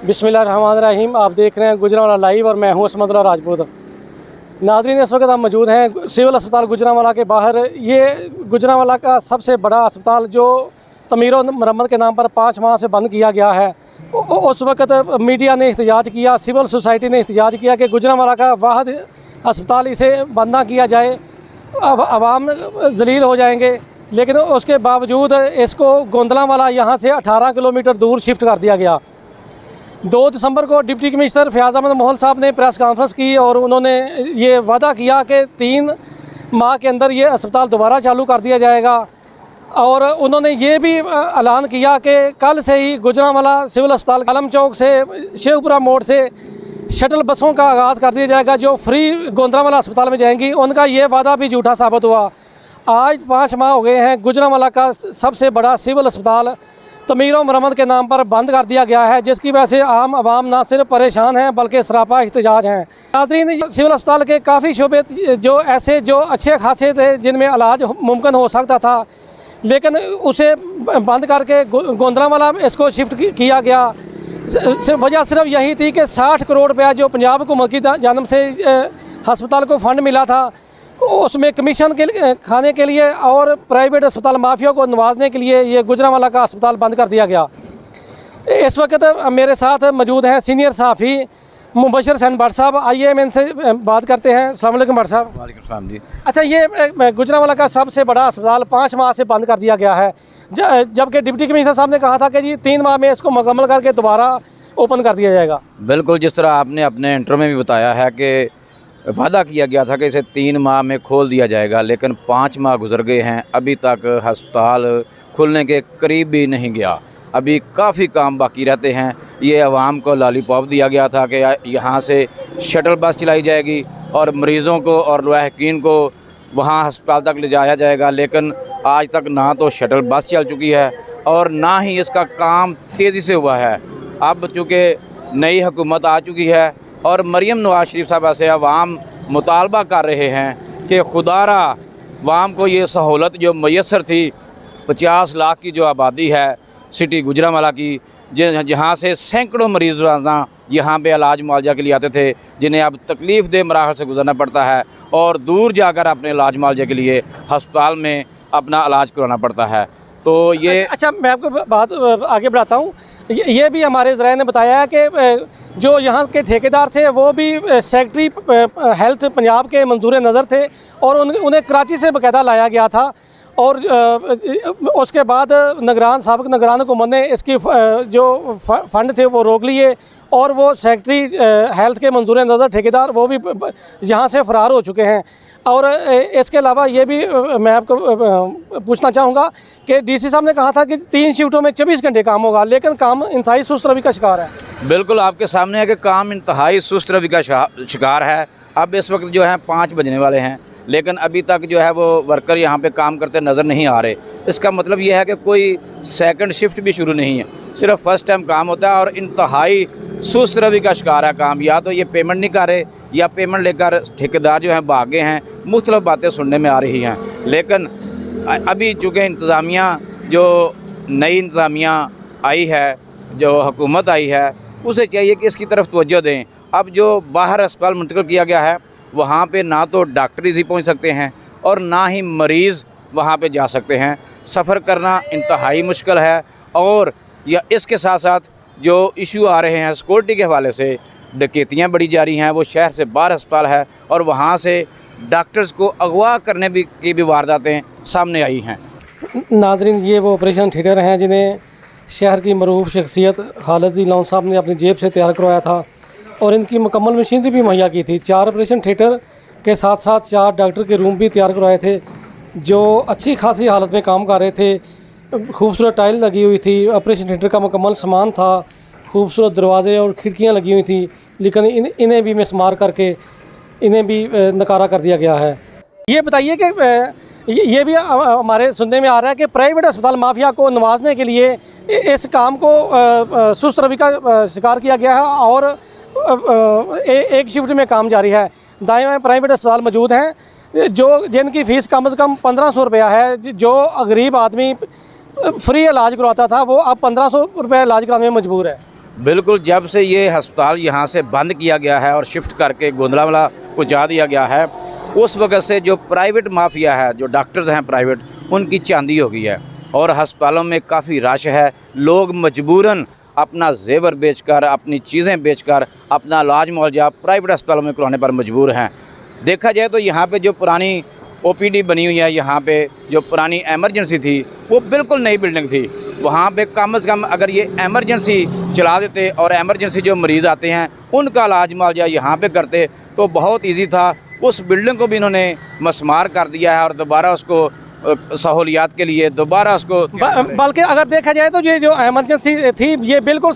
बिस्मिल्लाहिर्रहमानिर्रहीम। आप देख रहे हैं गुजरांवाला लाइव और मैं हूं असमतुल्लाह राजपूत। नाज़रीन, इस वक्त हम मौजूद हैं सिविल अस्पताल गुजरांवाला के बाहर। ये गुजरांवाला का सबसे बड़ा अस्पताल जो तमीर और मरम्मत के नाम पर 5 माह से बंद किया गया है। उस वक्त मीडिया ने एहतजाज किया, सिविल सोसाइटी ने एहतजाज किया कि गुजरांवाला का वाहिद अस्पताल इसे बंद ना किया जाए, अब आवाम जलील हो जाएंगे। लेकिन उसके बावजूद इसको गोंदलांवाला यहाँ से 18 किलोमीटर दूर शिफ्ट कर दिया गया। 2 दिसंबर को डिप्टी कमिश्नर फयाज़ अहमद मोहल साहब ने प्रेस कॉन्फ्रेंस की और उन्होंने ये वादा किया कि 3 माह के अंदर ये अस्पताल दोबारा चालू कर दिया जाएगा। और उन्होंने ये भी ऐलान किया कि कल से ही गुजरांवाला सिविल अस्पताल आलम चौक से शेखपुरा मोड़ से शटल बसों का आगाज़ कर दिया जाएगा जो फ्री गोंदलांवाला अस्पताल में जाएंगी। उनका ये वादा भी झूठा साबित हुआ। आज 5 माह हो गए हैं, गुजरांवाला का सबसे बड़ा सिविल अस्पताल तमीर और मरम्मत के नाम पर बंद कर दिया गया है, जिसकी वजह से आम आवाम ना सिर्फ परेशान हैं बल्कि सरापा एहतजाज हैं। नाज़रीन, सिविल अस्पताल के काफ़ी शोबे जो ऐसे जो अच्छे खासे थे जिनमें इलाज मुमकिन हो सकता था, लेकिन उसे बंद करके गोंदलांवाला इसको शिफ्ट किया गया। वजह सिर्फ यही थी कि 60 करोड़ रुपया जो पंजाब हुकूमत की जानब से हस्पताल को फ़ंड मिला था, उसमें कमीशन के खाने के लिए और प्राइवेट अस्पताल माफिया को नवाजने के लिए ये गुजरांवाला का अस्पताल बंद कर दिया गया। इस वक्त मेरे साथ मौजूद हैं सीनियर सहाफ़ी मुबशर हुसैन भट्ट साहब। आइए हम इनसे बात करते हैं। अस्सलाम वालेकुम भट्ट साहब। वालेकुम सलाम जी। अच्छा, ये गुजरांवाला का सबसे बड़ा अस्पताल 5 माह से बंद कर दिया गया है, जबकि डिप्टी कमिश्नर साहब ने कहा था कि जी 3 माह में इसको मुकम्मल करके दोबारा ओपन कर दिया जाएगा। बिल्कुल, जिस तरह आपने अपने इंट्रो में भी बताया है कि वादा किया गया था कि इसे 3 माह में खोल दिया जाएगा, लेकिन 5 माह गुजर गए हैं, अभी तक अस्पताल खुलने के करीब भी नहीं गया। अभी काफ़ी काम बाकी रहते हैं। ये आवाम को लॉलीपॉप दिया गया था कि यहाँ से शटल बस चलाई जाएगी और मरीज़ों को और लाहिकीन को वहाँ अस्पताल तक ले जाया जाएगा, लेकिन आज तक ना तो शटल बस चल चुकी है और ना ही इसका काम तेज़ी से हुआ है। अब चूँकि नई हुकूमत आ चुकी है और मरीम नवाज शरीफ साहब से अवाम मुतालबा कर रहे हैं कि खुदारा अवाम को ये सहूलत जो मैसर थी, 50 लाख की जो आबादी है सिटी गुजरांवाला की, जहाँ से सैकड़ों मरीज़ रोज़ाना यहाँ पे इलाज मुआवजा के लिए आते थे, जिन्हें अब तकलीफ़ दे मराहल से गुजरना पड़ता है और दूर जाकर अपने इलाज मुआवजे के लिए अस्पताल में अपना इलाज करवाना पड़ता है। तो ये अच्छा, मैं आपको बात आगे बढ़ाता हूँ। ये भी हमारे ज़राए ने बताया है कि जो यहाँ के ठेकेदार थे वो भी सेक्रेटरी हेल्थ पंजाब के मंजूर नज़र थे और उन्हें कराची से बाकायदा लाया गया था। और उसके बाद साबिक़ निगरान हुकूमत ने इसकी जो फ़ंड थे वो रोक लिए और वो सेक्रेटरी हेल्थ के मंजूर नज़र ठेकेदार वो भी यहाँ से फ़रार हो चुके हैं। और इसके अलावा ये भी मैं आपको पूछना चाहूँगा कि डीसी साहब ने कहा था कि 3 शिफ्टों में 24 घंटे काम होगा, लेकिन काम इंतहाई सुस्त रवि का शिकार है। बिल्कुल आपके सामने है कि काम इंतहाई सुस्त रवि का शिकार है। अब इस वक्त जो है 5 बजने वाले हैं, लेकिन अभी तक जो है वो वर्कर यहाँ पे काम करते नज़र नहीं आ रहे। इसका मतलब ये है कि कोई सेकंड शिफ्ट भी शुरू नहीं है, सिर्फ फर्स्ट टाइम काम होता है और इंतहाई सुस्त रवि का शिकार है काम। या तो ये पेमेंट नहीं कर रहे या पेमेंट लेकर ठेकेदार जो हैं भागे हैं। मुख्तलिफ बातें सुनने में आ रही हैं, लेकिन अभी चूँकि इंतज़ामिया जो नई इंतज़ामिया आई है, जो हुकूमत आई है, उसे चाहिए कि इसकी तरफ तवज्जो दें। अब जो बाहर अस्पताल मुंतकिल किया गया है वहाँ पे ना तो डॉक्टर ही पहुँच सकते हैं और ना ही मरीज़ वहाँ पे जा सकते हैं। सफ़र करना इंतहाई मुश्किल है और या इसके साथ साथ जो इशू आ रहे हैं सिक्योरिटी के हवाले से, डकैतियाँ बड़ी जारी हैं। वो शहर से बाहर अस्पताल है और वहाँ से डॉक्टर्स को अगवा करने की भी वारदातें सामने आई हैं। नाज़रीन, ये वो ऑपरेशन थिएटर हैं जिन्हें शहर की मरूफ शख्सियत खालिद जी लॉन साहब ने अपनी जेब से तैयार करवाया था और इनकी मुकम्मल मशीनरी भी मुहैया की थी। 4 ऑपरेशन थिएटर के साथ साथ 4 डॉक्टर के रूम भी तैयार करवाए थे जो अच्छी खासी हालत में काम कर रहे थे। खूबसूरत टाइल लगी हुई थी, ऑपरेशन थिएटर का मुकम्मल सामान था, खूबसूरत दरवाजे और खिड़कियां लगी हुई थी, लेकिन इन्हें भी मिसमार करके इन्हें भी नकारा कर दिया गया है। ये बताइए कि ये भी हमारे सुनने में आ रहा है कि प्राइवेट अस्पताल माफिया को नवाजने के लिए इस काम को सुस्त रवि का शिकार किया गया है और एक शिफ्ट में काम जारी है। दाएं बाएं प्राइवेट अस्पताल मौजूद हैं जिनकी फ़ीस कम से कम 1500 रुपया है। जो गरीब आदमी फ्री इलाज करवाता था वो अब 1500 रुपये इलाज कराने में मजबूर है। बिल्कुल, जब से ये अस्पताल यहाँ से बंद किया गया है और शिफ्ट करके गोंदलावाला पहुँचा दिया गया है, उस वक्त से जो प्राइवेट माफिया है, जो डॉक्टर्स हैं प्राइवेट, उनकी चांदी हो गई है और अस्पतालों में काफ़ी रश है। लोग मजबूरन अपना जेवर बेचकर, अपनी चीज़ें बेचकर अपना इलाज मुआवजा प्राइवेट अस्पतालों में करवाने पर मजबूर हैं। देखा जाए तो यहाँ पे जो पुरानी ओपीडी बनी हुई है, यहाँ पे जो पुरानी एमरजेंसी थी, वो बिल्कुल नई बिल्डिंग थी। वहाँ पे कम से कम अगर ये एमरजेंसी चला देते और एमरजेंसी जो मरीज़ आते हैं उनका इलाज मुआवजा यहाँ पे करते तो बहुत ईजी था। उस बिल्डिंग को भी इन्होंने मस्मार कर दिया है और दोबारा उसको सहूलियात के लिए दोबारा उसको बल्कि अगर देखा जाए तो ये जो एमरजेंसी थी ये बिल्कुल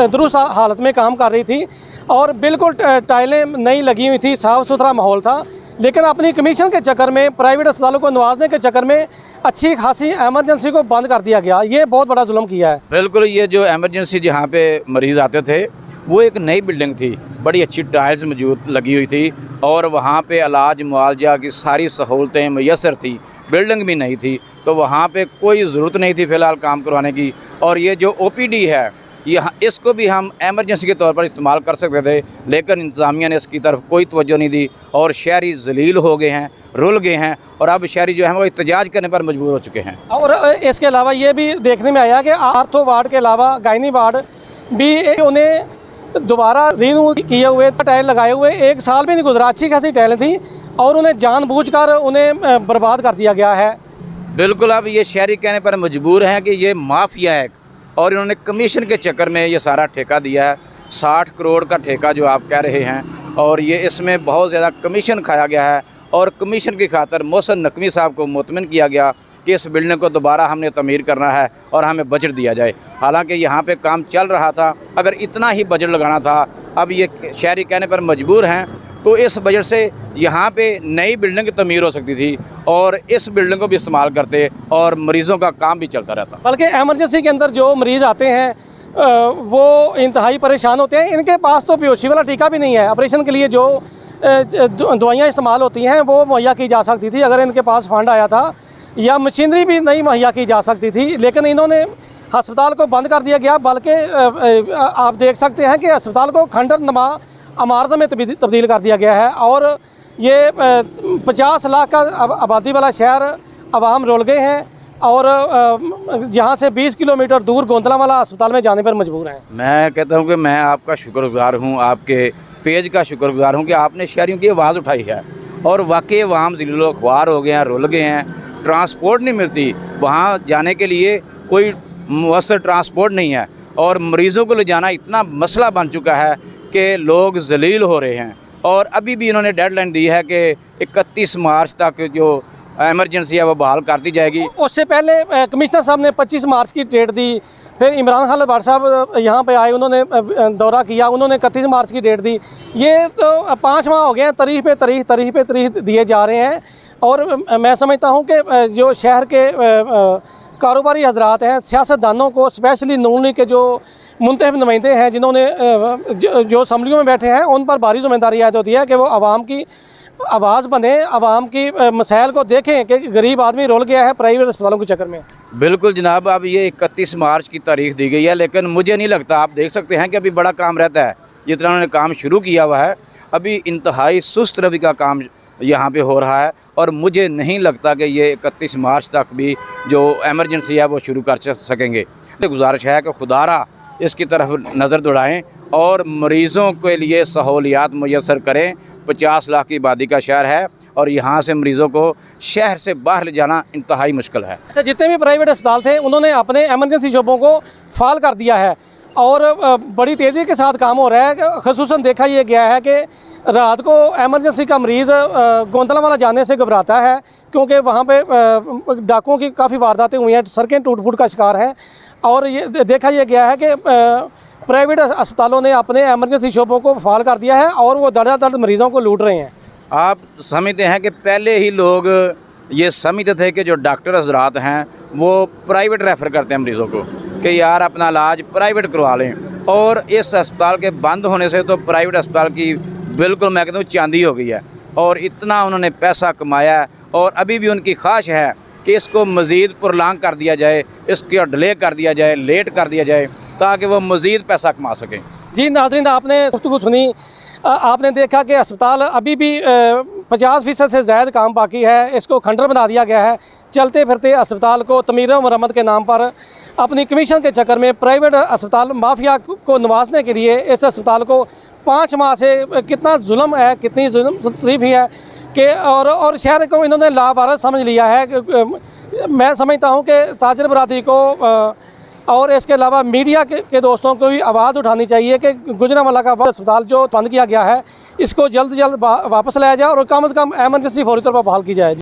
दुरुस्त हालत में काम कर रही थी और बिल्कुल टाइलें नई लगी हुई थी, साफ़ सुथरा माहौल था। लेकिन अपनी कमीशन के चक्कर में, प्राइवेट अस्पतालों को नवाजने के चक्कर में अच्छी खासी एमरजेंसी को बंद कर दिया गया। ये बहुत बड़ा जुल्म किया है। बिल्कुल, ये जो एमरजेंसी जहाँ पे मरीज़ आते थे वो एक नई बिल्डिंग थी, बड़ी अच्छी टाइल्स मौजूद लगी हुई थी और वहाँ पे इलाज मुआवजा की सारी सहूलतें मैसर थी। बिल्डिंग भी नहीं थी तो वहाँ पे कोई ज़रूरत नहीं थी फ़िलहाल काम करवाने की। और ये जो ओपीडी है, यहाँ इसको भी हम एमरजेंसी के तौर पर इस्तेमाल कर सकते थे, लेकिन इंतज़ामिया ने इसकी तरफ कोई तवज्जो नहीं दी और शहरी जलील हो गए हैं, रुल गए हैं और अब शहरी जो है वो एहतजाज करने पर मजबूर हो चुके हैं। और इसके अलावा ये भी देखने में आया कि आर्थो वार्ड के अलावा गायनी वार्ड भी उन्हें दोबारा रीन्यू किए हुए, टाइल लगाए हुए 1 साल भी नहीं गुजरा, अच्छी खासी टाइलें थी और उन्हें जानबूझकर उन्हें बर्बाद कर दिया गया है। बिल्कुल, अब ये शहरी कहने पर मजबूर हैं कि ये माफिया है और इन्होंने कमीशन के चक्कर में ये सारा ठेका दिया है। 60 करोड़ का ठेका जो आप कह रहे हैं और ये इसमें बहुत ज़्यादा कमीशन खाया गया है और कमीशन की खातर मोहसिन नकवी साहब को मुतमिन किया गया कि इस बिल्डिंग को दोबारा हमने तमीर करना है और हमें बजट दिया जाए। हालांकि यहाँ पे काम चल रहा था, अगर इतना ही बजट लगाना था, अब ये शहरी कहने पर मजबूर हैं तो इस बजट से यहाँ पे नई बिल्डिंग तमीर हो सकती थी और इस बिल्डिंग को भी इस्तेमाल करते और मरीज़ों का काम भी चलता रहता। बल्कि एमरजेंसी के अंदर जो मरीज़ आते हैं वो इंतहाई परेशान होते हैं। इनके पास तो बेहोशी वाला टीका भी नहीं है। ऑपरेशन के लिए जो दवाइयाँ इस्तेमाल होती हैं वो मुहैया की जा सकती थी अगर इनके पास फंड आया था, या मशीनरी भी नहीं मुहैया की जा सकती थी, लेकिन इन्होंने अस्पताल को बंद कर दिया गया। बल्कि आप देख सकते हैं कि अस्पताल को खंडर नमा इमारत में तब्दील कर दिया गया है और ये 50 लाख का आबादी वाला शहर अवाम रुल गए हैं और यहाँ से 20 किलोमीटर दूर गोंदलावाला अस्पताल में जाने पर मजबूर हैं। मैं कहता हूँ कि मैं आपका शुक्रगुजार हूँ, आपके पेज का शुक्रगुजार हूँ कि आपने शहरियों की आवाज़ उठाई है और वाकई अवाम ज़िलो ख्वार हो गए हैं, रुल गए हैं। ट्रांसपोर्ट नहीं मिलती, वहाँ जाने के लिए कोई मुअस्सर ट्रांसपोर्ट नहीं है और मरीज़ों को ले जाना इतना मसला बन चुका है कि लोग जलील हो रहे हैं। और अभी भी इन्होंने डेडलाइन दी है कि 31 मार्च तक जो एमरजेंसी है वो बहाल कर दी जाएगी। उससे पहले कमिश्नर साहब ने 25 मार्च की डेट दी, फिर इमरान खान भट्ट साहब यहाँ पे आए, उन्होंने दौरा किया, उन्होंने 31 मार्च की डेट दी। ये तो 5 माह हो गए हैं, तारीख पे तारीख दिए जा रहे हैं। और मैं समझता हूँ कि जो शहर के कारोबारी हजरात हैं, सियासतदानों को, स्पेशली नून लीग के जो मुंतखब नुमाइंदे हैं जिन्होंने जो असम्बलियों में बैठे हैं, उन पर भारी जिम्मेदारी आयद होती है कि वो आवाम की आवाज़ बने, आवाम की मसाइल को देखें कि गरीब आदमी रुल गया है प्राइवेट अस्पतालों के चक्कर में। बिल्कुल जनाब, अब ये 31 मार्च की तारीख दी गई है, लेकिन मुझे नहीं लगता, आप देख सकते हैं कि अभी बड़ा काम रहता है। जितना उन्होंने काम शुरू किया हुआ है, अभी इंतहाई सुस्त रवि का काम यहाँ पे हो रहा है और मुझे नहीं लगता कि ये 31 मार्च तक भी जो एमरजेंसी है वो शुरू कर सकेंगे। गुजारिश है कि खुदारा इसकी तरफ नज़र दौड़ाएँ और मरीज़ों के लिए सहूलियात मुयस्सर करें। 50 लाख की आबादी का शहर है और यहाँ से मरीज़ों को शहर से बाहर ले जाना इंतहाई मुश्किल है। अच्छा, जितने भी प्राइवेट अस्पताल थे उन्होंने अपने एमरजेंसी शोबों को फाल कर दिया है और बड़ी तेज़ी के साथ काम हो रहा है। ख़ुसूसन देखा यह गया है कि रात को एमरजेंसी का मरीज़ गोंदलावाला जाने से घबराता है क्योंकि वहाँ पे डाकुओं की काफ़ी वारदातें हुई हैं, सड़कें टूट फूट का शिकार हैं। और ये देखा यह गया है कि प्राइवेट अस्पतालों ने अपने एमरजेंसी शोबों को फाल कर दिया है और वो दर्द मरीज़ों को लूट रहे हैं। आप समझते हैं कि पहले ही लोग ये समझते थे कि जो डॉक्टर हजरात हैं वो प्राइवेट रेफ़र करते हैं मरीज़ों को कि यार अपना इलाज प्राइवेट करवा लें, और इस अस्पताल के बंद होने से तो प्राइवेट अस्पताल की बिल्कुल मैं कहता हूँ चांदी हो गई है और इतना उन्होंने पैसा कमाया है और अभी भी उनकी ख्वाहिश है कि इसको मज़ीद पुरलांग कर दिया जाए, इसको डिले कर दिया जाए, लेट कर दिया जाए। ताकि वो मज़ीद पैसा कमा सकें। जी नाज़रीन, आपने गुफ्तगू सुनी, आपने देखा कि अस्पताल अभी भी 50% से ज़्यादा काम बाकी है। इसको खंडर बना दिया गया है। चलते फिरते अस्पताल को तमीर व मरम्मत के नाम पर अपनी कमीशन के चक्कर में प्राइवेट अस्पताल माफिया को नवाजने के लिए इस अस्पताल को 5 माह से कितना जुल्म है, कितनी जुल्म तरीफ़ी है कि और शहर को इन्होंने लावारिस समझ लिया है। मैं समझता हूँ कि ताजर बरादरी को और इसके अलावा मीडिया के दोस्तों को भी आवाज़ उठानी चाहिए कि गुजरांवाला का अस्पताल जो बंद किया गया है इसको जल्द से जल्द वापस लाया जाए और कम से कम एमरजेंसी फौरी तौर पर बहाल की जाए।